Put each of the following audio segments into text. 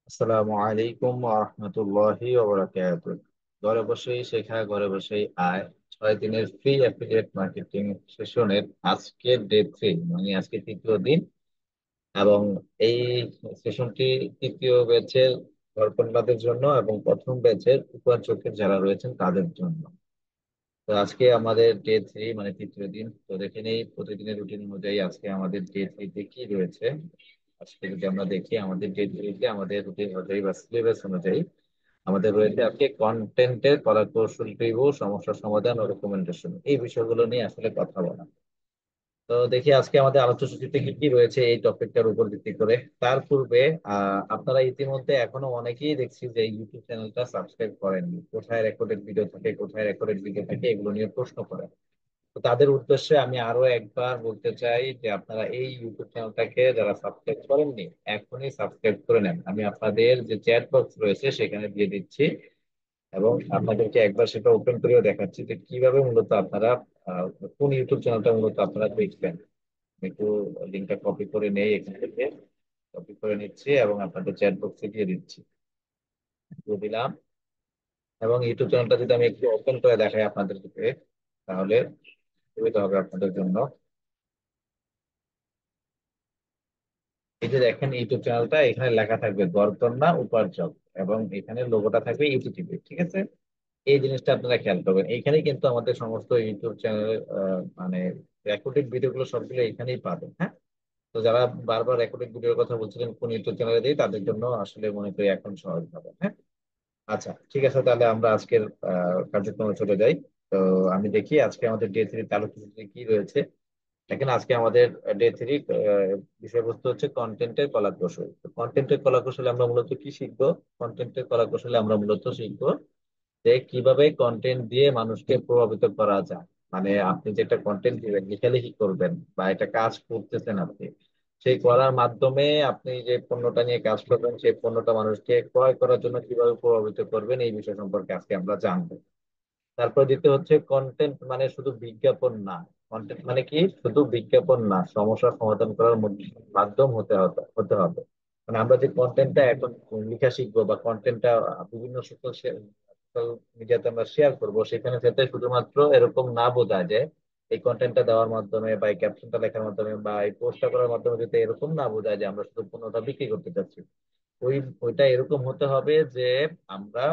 আসসালামু আলাইকুম ওয়া রাহমাতুল্লাহি ওয়া বারাকাতুহু। ঘরে বসেই শেখা, ঘরে বসেই আয়। 6 দিনের ফ্রি অ্যাফিলিয়েট মার্কেটিং সেশনের আজকে ডে 3, মানে আজকে তৃতীয় দিন। এবং এই সেশনটি তৃতীয় ব্যাচের দর্পণবাদের জন্য এবং প্রথম ব্যাচের উপর চোখের যারা রয়েছেন তাদের জন্য। তো আজকে আমাদের ডে 3, মানে তৃতীয় দিন। তো দেখে নেই প্রতিদিনের রুটিন অনুযায়ী আজকে আমাদের ডে 3 কি রয়েছে। আজকে যদি আমরা দেখি আমাদের ডে 3 আমাদের রুটিন অনুযায়ী বা সিলেবাস অনুযায়ী আমাদের রয়েছে আজকে কন্টেন্টের কলা কৌশল রিভিউ, সমস্যা সমাধান ও রেকমেন্ডেশন, এই বিষয়গুলো নিয়ে আসলে কথা বলা। তো দেখি আজকে আমাদের আলোচ্য সূচিতে কি কি রয়েছে এই টপিকটার উপর ভিত্তি করে। তার পূর্বে আপনারা ইতিমধ্যে এখনো অনেকেই দেখছি যে ইউটিউব চ্যানেলটা সাবস্ক্রাইব করেননি। কোথায় রেকর্ডেড ভিডিও থাকে, কোথায় রেকর্ডেড ভিডিও থাকে, এগুলো নিয়ে প্রশ্ন করেন। তো তাদের উদ্দেশ্যে আমি আরো একবার বলতে চাই যে আপনারা এই ইউটিউব চ্যানেলটাকে যারা সাবস্ক্রাইব করেননি এখনই সাবস্ক্রাইব করে নেন। আমি আপনাদের যে চ্যাট বক্স রয়েছে সেখানে দিয়ে দিচ্ছি, এবং আপনাদেরকে একবার সেটা ওপেন করেও দেখাচ্ছি যে কিভাবে মূলত আপনারা আহ, কোন ইউটিউব চ্যানেলটা মূলত আপনারা দেখবেন। আমি একটু লিঙ্কটা কপি করে নেই, এখান থেকে কপি করে নিচ্ছি এবং আপনাদের চ্যাট বক্সে দিয়ে দিচ্ছি, দিয়ে দিলাম। এবং ইউটিউব চ্যানেলটা যদি আমি একটু ওপেন করে দেখাই আপনাদেরকে, তাহলে সুবিধা হবে আপনাদের জন্য। এই যে দেখেন ইউটিউব চ্যানেলটা, এখানে লেখা থাকবে গড়কন্যা উপার্জন, এবং এখানে লোগোটা থাকবে ইউটিউব, ঠিক আছে। এই জিনিসটা আপনারা খেয়াল করবেন, এইখানে কিন্তু আমাদের সমস্ত ইউটিউব চ্যানেল মানে রেকর্ডেড ভিডিও গুলো সবগুলো এখানেই পাবেন, হ্যাঁ। তো যারা বারবার রেকর্ডেড ভিডিওর কথা বলছিলেন কোন ইউটিউব চ্যানেলে দিই, তাদের জন্য আসলে মনে করি এখন সহজ হবে, হ্যাঁ। আচ্ছা, ঠিক আছে, তাহলে আমরা আজকের কার্যক্রমে চলে যাই। তো আমি দেখি আজকে আমাদের ডে 3 আলোচনা কি রয়েছে। এখানে আজকে আমাদের ডে 3 বিষয়বস্তু হচ্ছে কন্টেন্টের কলা কৌশল। কন্টেন্টের কলা কৌশলে আমরা মূলত কি শিখবো? কন্টেন্টের কলা কৌশলে আমরা মূলত শিখবো যে কিভাবে কন্টেন্ট দিয়ে মানুষকে প্রভাবিত করা যায়। মানে আপনি যে একটা কন্টেন্ট দিবেন, লেখালেখি করবেন বা একটা কাজ করতেছেন আপনি, সেই করার মাধ্যমে আপনি যে পণ্যটা নিয়ে কাজ করবেন সেই পণ্যটা মানুষকে ক্রয় করার জন্য কিভাবে প্রভাবিত করবেন, এই বিষয় সম্পর্কে আজকে আমরা জানবো। তারপর দ্বিতীয় হচ্ছে কন্টেন্ট মানে শুধু বিজ্ঞাপন না। কন্টেন্ট মানে কি শুধু বিজ্ঞাপন না, সমস্যার সমাধান করার মাধ্যম হতে হবে। মানে আমরা যে কন্টেন্টটা এখন লেখা শিখবো বা কন্টেন্টটা বিভিন্ন সোশ্যাল মিডিয়াতে আমরা শেয়ার করব, সেখানে যাতে শুধুমাত্র এরকম না বোঝা যায় এই কন্টেন্টটা দেওয়ার মাধ্যমে বা এই ক্যাপশনটা লেখার মাধ্যমে বা এই পোস্টটা করার মাধ্যমে যাতে এরকম না বোঝা যায় আমরা শুধু পণ্যটা বিক্রি করতে চাচ্ছি। ওইটা এরকম হতে হবে যে আমরা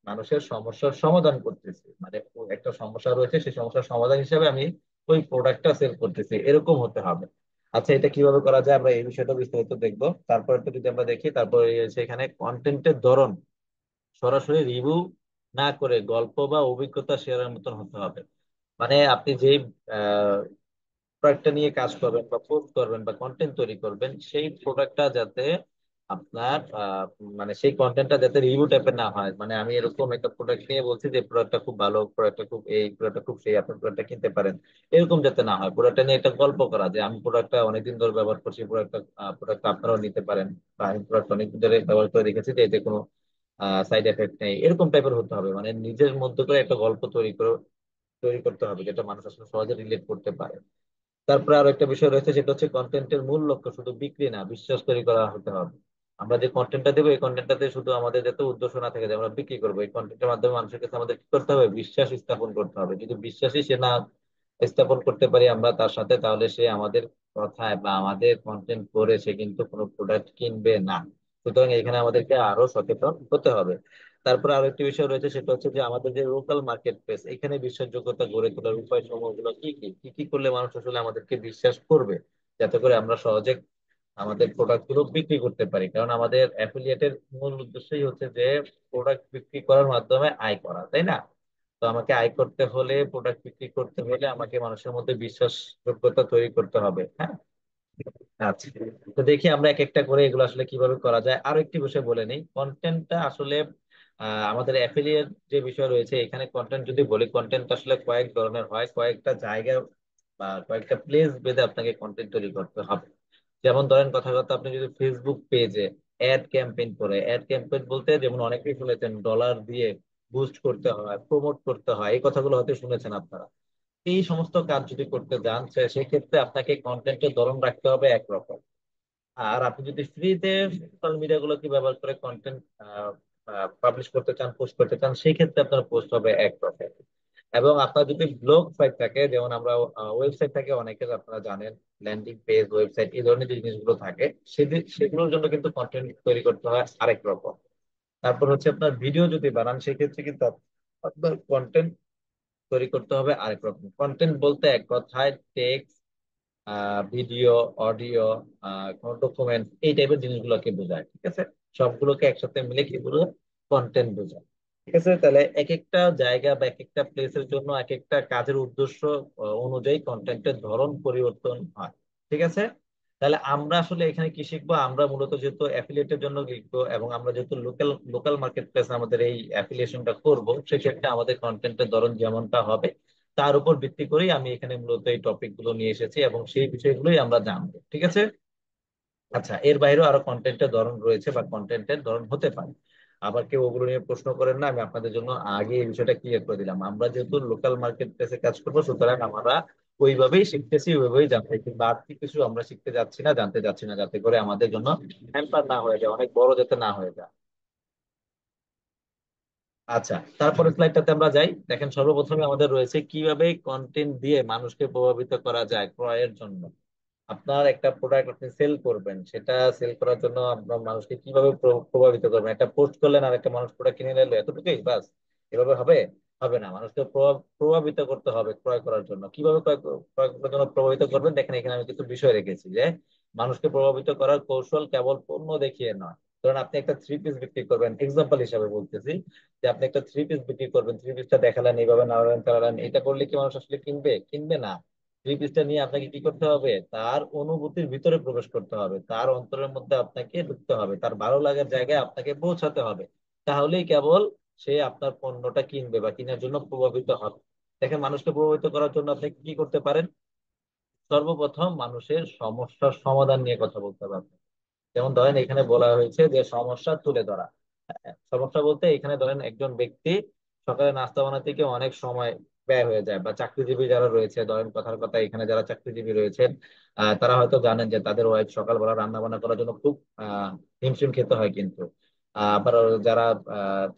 মানুষের সমস্যার সমাধান করতেছি, মানে একটা সমস্যা রয়েছে সেই সমস্যার সমাধান হিসেবে আমি ওই প্রোডাক্টটা সেল করতেছি, এরকম হতে হবে। আচ্ছা, এটা কিভাবে করা যায় আমরা এই বিষয়টা বিস্তারিত দেখবো। তারপরে তো যদি আমরা দেখি, তারপরে সেখানে কন্টেন্টের ধরন সরাসরি রিভিউ না করে গল্প বা অভিজ্ঞতা শেয়ারের মতন হতে হবে। মানে আপনি যে প্রোডাক্টটা নিয়ে কাজ করবেন বা পোস্ট করবেন বা কন্টেন্ট তৈরি করবেন, সেই প্রোডাক্টটা যাতে আপনার মানে সেই কন্টেন্টটা যাতে রিভিউ টাইপের না হয়। মানে আমি এরকম একটা প্রোডাক্ট নিয়ে বলছি যে প্রোডাক্টটা খুব ভালো, প্রোডাক্টটা খুব এই, প্রোডাক্টটা খুব সেই, আপনি প্রোডাক্টটা কিনতে পারেন, এরকম যাতে না হয়। প্রোডাক্টটা নিয়ে একটা গল্প করা যে আমি প্রোডাক্টটা অনেকদিন ধরে ব্যবহার করছি, প্রোডাক্টটা আপনারাও নিতে পারেন, বা আমি প্রোডাক্ট অনেকদিন ধরে ব্যবহার করে দেখেছি যে এতে কোনো সাইড এফেক্ট নেই, এরকম টাইপের হতে হবে। মানে নিজের মধ্যে করে একটা গল্প তৈরি করতে হবে যেটা মানুষ আসলে সহজে রিলেট করতে পারে। তারপরে আরো একটা বিষয় রয়েছে, সেটা হচ্ছে কন্টেন্টের মূল লক্ষ্য শুধু বিক্রি না, বিশ্বাস তৈরি করা হতে হবে। আমরা যে কন্টেন্টটা দেবো এই কন্টেন্টটাতে শুধু আমাদের যাতে উদ্দেশ্য না থাকে যে আমরা বিক্রি করবো, এই কন্টেন্টের মাধ্যমে মানুষের কাছে আমাদের কি করতে হবে, বিশ্বাস স্থাপন করতে হবে। যদি বিশ্বাসই সে না স্থাপন করতে পারি আমরা তার সাথে, তাহলে সে আমাদের কথায় বা আমাদের কন্টেন্ট পড়ে সে কিন্তু কোনো প্রোডাক্ট কিনবে না। সুতরাং এখানে আমাদেরকে আরো সচেতন হতে হবে। তারপরে আরো একটি বিষয় রয়েছে, সেটা হচ্ছে যে আমাদের যে লোকাল মার্কেট প্লেস, এখানে বিশ্বাসযোগ্যতা গড়ে তোলার উপায় সমূহগুলো কি কি কি কি করলে মানুষ আসলে আমাদেরকে বিশ্বাস করবে, যাতে করে আমরা সহজে আমাদের প্রোডাক্ট গুলো বিক্রি করতে পারি। কারণ আমাদের অ্যাফিলিয়েটের মূল উদ্দেশ্যই হচ্ছে যে প্রোডাক্ট বিক্রি করার মাধ্যমে আয় করা, তাই না? তো আমাকে আয় করতে হলে, প্রোডাক্ট বিক্রি করতে হলে আমাকে মানুষের মধ্যে বিশ্বাসযোগ্যতা তৈরি করতে হবে, হ্যাঁ। আচ্ছা, তো দেখি আমরা এক একটা করে এগুলো আসলে কিভাবে করা যায়। আরো একটি বিষয় বলে নেই, কন্টেন্টটা আসলে আমাদের অ্যাফিলিয়েট যে বিষয় রয়েছে এখানে কন্টেন্ট যদি বলি, কন্টেন্ট আসলে কয়েক ধরনের হয়, কয়েকটা জায়গা বা কয়েকটা প্লেস বেঁধে আপনাকে কন্টেন্ট তৈরি করতে হবে। যেমন ধরেন কথা কথা আপনি যদি ফেসবুক পেজে অ্যাড ক্যাম্পেইন করে, অ্যাড ক্যাম্পেইন বলতে যেমন অনেকেই শুনেছেন ডলার দিয়ে বুস্ট করতে হয়, প্রমোট করতে হয়, এই কথাগুলো হয়তো শুনেছেন আপনারা। এই সমস্ত কাজ যদি করতে যান সেক্ষেত্রে আপনাকে কন্টেন্টের ধরন রাখতে হবে একরকম। আর আপনি যদি ফ্রিতে সোশ্যাল মিডিয়া গুলোকে ব্যবহার করে কন্টেন্ট পাবলিশ করতে চান, পোস্ট করতে চান, সেই ক্ষেত্রে আপনার পোস্ট হবে এক প্রকার। এবং আপনার যদি ব্লগ সাইট থাকে, যেমন আমরা ওয়েবসাইট থাকে অনেকের, আপনারা জানেন ল্যান্ডিং পেজ, ওয়েবসাইট, এই ধরনের যে জিনিসগুলো থাকে, সেগুলোর জন্য কিন্তু কন্টেন্ট তৈরি করতে হয় আরেক রকম। তারপর হচ্ছে আপনার ভিডিও যদি বানান, সেক্ষেত্রে কিন্তু আপনার কন্টেন্ট তৈরি করতে হবে আরেক রকম। কন্টেন্ট বলতে এক কথায় টেক্সট, ভিডিও, অডিও, কোন ডকুমেন্ট, এই টাইপের জিনিসগুলোকে বোঝায়, ঠিক আছে? সবগুলোকে একসাথে মিলে কি বোঝায়? কন্টেন্ট বোঝায়। ঠিক আছে, তাহলে এক একটা জায়গা বা এক একটা প্লেসের জন্য এক একটা কাজের উদ্দেশ্য অনুযায়ী কন্টেন্টের ধরন পরিবর্তন হয়। ঠিক আছে, তাহলে আমরা আসলে এখানে কি শিখবো? আমরা মূলত যেহেতু অ্যাফিলিয়েটের জন্য লিখবো, এবং আমরা যেহেতু লোকাল লোকাল মার্কেট প্লেসে আমাদের এই অ্যাফিলিয়েশনটা করবো, সেক্ষেত্রে আমাদের কন্টেন্টের ধরন যেমনটা হবে তার উপর ভিত্তি করেই আমি এখানে মূলত এই টপিক গুলো নিয়ে এসেছি, এবং সেই বিষয়গুলোই আমরা জানবো। ঠিক আছে। আচ্ছা, এর বাইরেও আরো কন্টেন্টের ধরন রয়েছে বা কন্টেন্টের ধরন হতে পারে। আবার কেউ ওগুলো নিয়ে প্রশ্ন করেন না, আমি আপনাদের জন্য আগে এই বিষয়টা ক্লিয়ার করে দিলাম। আমরা যেহেতু লোকাল মার্কেট প্লেসে কাজ করবো, সুতরাং আমরা ওইভাবেই শিখতেছি, ওইভাবেই জানতে, কিন্তু বাড়তি কিছু আমরা শিখতে যাচ্ছি না, জানতে যাচ্ছি না, যাতে করে আমাদের জন্য হ্যাম্পার না হয়ে যায়, অনেক বড় যাতে না হয়ে যায়। আচ্ছা, তারপরে স্লাইডটাতে আমরা যাই। দেখেন, সর্বপ্রথমে আমাদের রয়েছে কিভাবে কন্টেন্ট দিয়ে মানুষকে প্রভাবিত করা যায় ক্রয়ের জন্য। আপনার একটা প্রোডাক্ট আপনি সেল করবেন, সেটা সেল করার জন্য আপনার মানুষকে কিভাবে প্রভাবিত করবেন? একটা পোস্ট করলেন আর একটা মানুষ প্রোডাক্ট কিনে নিলো, এতটুকুই বাস? এভাবে হবে? হবে না। মানুষকে প্রভাবিত করতে হবে ক্রয় করার জন্য। কিভাবে ক্রয় করার জন্য প্রভাবিত করবেন? দেখেন, এখানে আমি কিছু বিষয় রেখেছি যে মানুষকে প্রভাবিত করার কৌশল কেবল পণ্য দেখিয়ে নয়। ধরেন আপনি একটা থ্রি পিস বিক্রি করবেন, এক্সাম্পল হিসাবে বলতেছি, যে আপনি একটা থ্রি পিস বিক্রি করবেন, থ্রি পিসটা দেখালেন, এইভাবে নাড়ালেন চালালেন, এটা করলে কি মানুষ আসলে কিনবে? কিনবে না। থ্রি পিসটা নিয়ে আপনাকে কি করতে হবে? তার অনুভূতির ভিতরে প্রবেশ করতে হবে, তার অন্তরের মধ্যে আপনাকে ঢুকতে হবে, তার ভালো লাগার জায়গায় আপনাকে পৌঁছাতে হবে। তাহলেই কেবল সে আপনার পণ্যটা কিনবে বা কেনার জন্য প্রভাবিত হবে। দেখেন, মানুষকে প্রভাবিত করার জন্য আপনি কি করতে পারেন? সর্বপ্রথম মানুষের সমস্যার সমাধান নিয়ে কথা বলতে হবে আপনি। যেমন ধরেন, এখানে বলা হয়েছে যে সমস্যা তুলে ধরা। সমস্যা বলতে এখানে ধরেন একজন ব্যক্তি সকালে নাস্তা বানাতে গিয়ে অনেক সময় ব্যয় হয়ে যায়, বা চাকরিজীবী যারা রয়েছে, ধরেন কথার কথা এখানে যারা চাকরিজীবী রয়েছেন, তারা হয়তো জানেন যে তাদের ওয়াইফ সকালবেলা রান্না বান্না করার জন্য খুব হিমশিম খেতে হয়। কিন্তু আবার যারা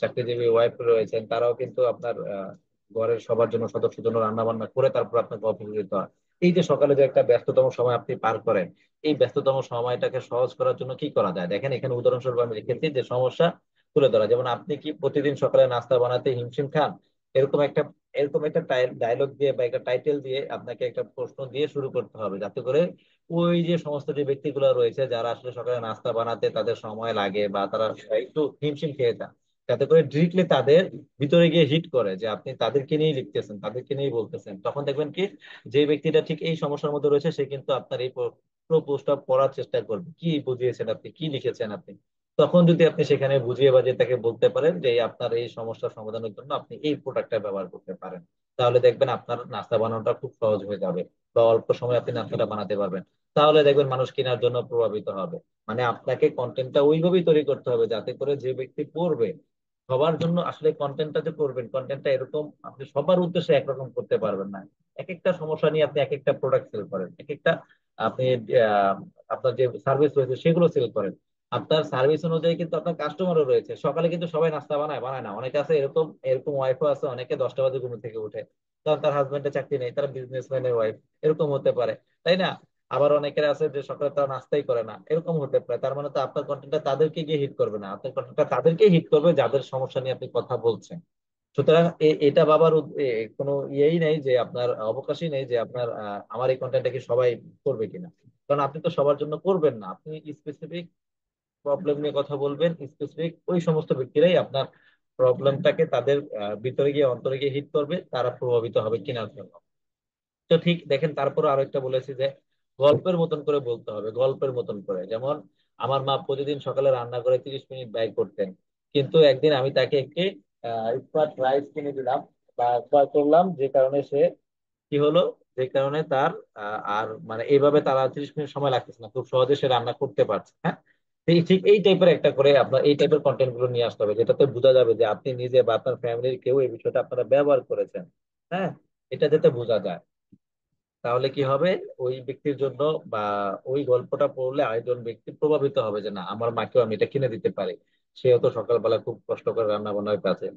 চাকরিজীবী ওয়াইফ রয়েছেন, তারাও কিন্তু আপনার ঘরের সবার জন্য, সদস্যের জন্য রান্না বান্না করে তারপর আপনাকে অফিসে যেতে হয়। এই যে সকালে যে একটা ব্যস্ততম সময় আপনি পার করেন, এই ব্যস্ততম সময়টাকে সহজ করার জন্য কি করা যায়? দেখেন, এখানে উদাহরণস্বরূপ আমি রেখেছি যে সমস্যা তুলে ধরা। যেমন আপনি কি প্রতিদিন সকালে নাস্তা বানাতে হিমশিম খান? এরকম একটা এরকম একটা ডায়লগ দিয়ে বা একটা টাইটেল দিয়ে আপনাকে একটা প্রশ্ন দিয়ে শুরু করতে হবে, যাতে করে ওই যে সমস্ত যে ব্যক্তিগুলো রয়েছে যারা আসলে সকালে নাস্তা বানাতে তাদের সময় লাগে বা তারা একটু হিমশিম খেয়ে যান, যাতে করে ডিরেক্টলি তাদের ভিতরে গিয়ে হিট করে যে আপনি তাদেরকে নিয়েই লিখতেছেন, তাদেরকে নিয়েই বলতেছেন। তখন দেখবেন কি, যে ব্যক্তিটা ঠিক এই সমস্যার মধ্যে রয়েছে, সে কিন্তু আপনার এই পুরো পোস্টটা পড়ার চেষ্টা করবে, কি বুঝিয়েছেন আপনি, কি লিখেছেন আপনি। তখন যদি আপনি সেখানে বুঝিয়ে বাজিয়ে তাকে বলতে পারেন যে আপনার এই সমস্যার সমাধানের জন্য আপনি এই প্রোডাক্টটা ব্যবহার করতে পারেন, তাহলে দেখবেন আপনার নাস্তা বানানোটা খুব সহজ হয়ে যাবে, বা অল্প সময় আপনি নাস্তাটা বানাতে পারবেন। তাহলে দেখবেন মানুষ কেনার জন্য প্রভাবিত হবে। মানে আপনাকে কন্টেন্টটা ওইভাবেই তৈরি করতে হবে, যাতে করে যে ব্যক্তি পড়বে, সবার জন্য আসলে কন্টেন্টটা যে করবেন, কন্টেন্টটা এরকম আপনি সবার উদ্দেশ্যে একরকম করতে পারবেন না। এক একটা সমস্যা নিয়ে আপনি এক একটা প্রোডাক্ট সেল করেন, এক একটা আপনি আহ, আপনার যে সার্ভিস রয়েছে সেগুলো সেল করেন। আপনার সার্ভিস অনুযায়ী কিন্তু আপনার কাস্টমারও রয়েছে। সকালে কিন্তু সবাই নাস্তা বানায়, বানায় না। অনেকে আছে এরকম, এরকম ওয়াইফও আছে, অনেকে 10টা বাজে ঘুম থেকে উঠে, কারণ তার হাজবেন্ডের চাকরি নেই, তারা বিজনেসম্যানের ওয়াইফ, এরকম হতে পারে, তাই না? আবার অনেকের আছে যে সকালে তারা নাস্তাই করে না, এরকম হতে পারে। তার মানে তো আপনার কন্টেন্টটা তাদেরকে গিয়ে হিট করবে না, আপনার কন্টেন্টটা তাদেরকে হিট করবে যাদের সমস্যা নিয়ে আপনি কথা বলছেন। সুতরাং এটা ভাবার কোনো ইয়েই নেই, যে আপনার অবকাশই নেই যে আপনার আমার এই কন্টেন্টটা কি সবাই করবে কিনা। কারণ আপনি তো সবার জন্য করবেন না, আপনি স্পেসিফিক প্রবলেম নিয়ে কথা বলবেন, স্পেসিফিক ওই সমস্ত ব্যক্তিরাই আপনার প্রবলেমটাকে তাদের ভিতরে গিয়ে অন্তরে গিয়ে হিট করবে, তারা প্রভাবিত হবে কেনার জন্য। তো ঠিক দেখেন, তারপর আরো একটা বলেছি যে গল্পের মতন করে বলতে হবে, গল্পের মতন করে। যেমন আমার মা প্রতিদিন সকালে রান্না করে 30 মিনিট ব্যয় করতেন, কিন্তু একদিন আমি তাকে একটি স্মার্ট রাইস কিনে দিলাম বা ক্রয় করলাম, যে কারণে সে কি হলো, যে কারণে তার আর মানে এইভাবে তার আর 30 মিনিট সময় লাগতেছে না, খুব সহজে সে রান্না করতে পারছে। হ্যাঁ, তো এই ঠিক এই টাইপের একটা করে আপনার এই টাইপের কন্টেন্ট গুলো নিয়ে আসতে হবে, যেটাতে বোঝা যাবে যে আপনি নিজে বা আপনার ফ্যামিলির কেউ এই বিষয়টা আপনারা ব্যবহার করেছেন। হ্যাঁ, এটা যাতে বোঝা যায়। তাহলে কি হবে, ওই ব্যক্তির জন্য বা ওই গল্পটা পড়লে আরেকজন ব্যক্তি প্রভাবিত হবে যে না, আমার মাকেও আমি এটা কিনে দিতে পারি, সেও তো সকালবেলা খুব কষ্ট করে রান্না বান্নার কাছে।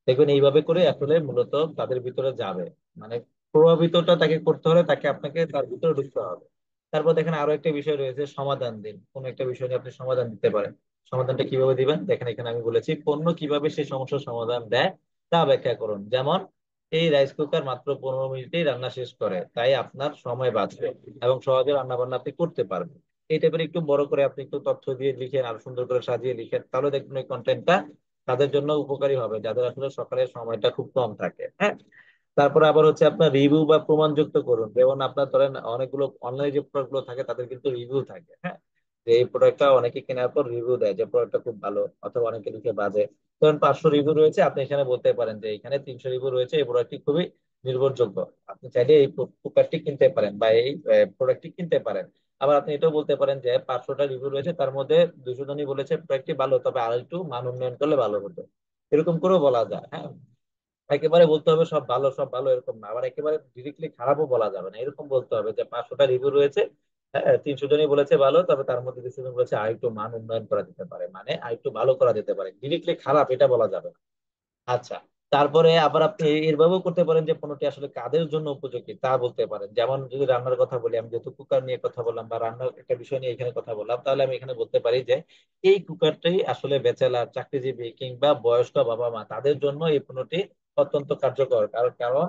দেখবেন এইভাবে করে আসলে মূলত তাদের ভিতরে যাবে, মানে প্রভাবিতটা তাকে করতে হলে তাকে আপনাকে তার ভিতরে ঢুকতে হবে। তারপর দেখেন আরো একটা বিষয় রয়েছে, সমাধান দিন। কোন একটা বিষয় নিয়ে আপনি সমাধান দিতে পারেন। সমাধানটা কিভাবে দিবেন দেখেন, এখানে আমি বলেছি পণ্য কিভাবে সেই সমস্যার সমাধান দেয় তা ব্যাখ্যা করুন। যেমন এই রাইস কুকার মাত্র 15 মিনিটেই রান্না শেষ করে, তাই আপনার সময় বাঁচবে এবং সহজে রান্না বান্না আপনি করতে পারবেন। এই টাইপের একটু বড় করে আপনি একটু তথ্য দিয়ে লিখেন, আর সুন্দর করে সাজিয়ে লিখেন, তাহলে দেখবেন এই কন্টেন্টটা তাদের জন্য উপকারী হবে, যাদের আসলে সকালের সময়টা খুব কম থাকে। হ্যাঁ। তারপরে আবার হচ্ছে আপনার রিভিউ বা প্রমাণ যুক্ত করুন। যেমন আপনার ধরেন অনেকগুলো অনলাইনে যে প্রোডাক্ট গুলো থাকে তাদের কিন্তু রিভিউ থাকে। হ্যাঁ। যে এই প্রোডাক্টটা অনেকে কেনার পর রিভিউ দেয় যে প্রোডাক্টটা খুব ভালো, অথবা অনেকে লিখে বাজে। ধরেন 500 রিভিউ রয়েছে, আপনি এখানে বলতে পারেন যে এখানে 300 রিভিউ রয়েছে, এই প্রোডাক্টটি খুবই নির্ভরযোগ্য, আপনি চাইলে এই প্রোডাক্টটি কিনতে পারেন বা এই প্রোডাক্টটি কিনতে পারেন। আবার আপনি এটাও বলতে পারেন যে 500টা রিভিউ রয়েছে, তার মধ্যে 200 জনই বলেছে প্রোডাক্টটি ভালো, তবে আর একটু মান উন্নয়ন করলে ভালো হতো। এরকম করেও বলা যায়। হ্যাঁ। একেবারে বলতে হবে সব ভালো সব ভালো এরকম না, আবার একেবারে ডিরেক্টলি খারাপও বলা যাবে না, এরকম বলতে হবে যে 500টা রিভিউ রয়েছে, হ্যাঁ 300 জনই বলেছে ভালো, তবে তার মধ্যে 200 জন বলেছে আরেকটু মান উন্নয়ন করা যেতে পারে, মানে আরেকটু ভালো করা যেতে পারে, ডিরেক্টলি খারাপ এটা বলা যাবে না। আচ্ছা। তারপরে আবার আপনি এভাবেও করতে পারেন যে পণ্যটি আসলে কাদের জন্য উপযোগী তা বলতে পারেন। যেমন যদি রান্নার কথা বলি, আমি যেহেতু কুকার নিয়ে কথা বললাম বা রান্নার একটা বিষয় নিয়ে এখানে কথা বললাম, তাহলে আমি এখানে বলতে পারি যে এই কুকারটাই আসলে ব্যাচেলার, চাকরিজীবী কিংবা বয়স্ক বাবা মা তাদের জন্য এই পণ্যটি অত্যন্ত কার্যকর। কারণ কারণ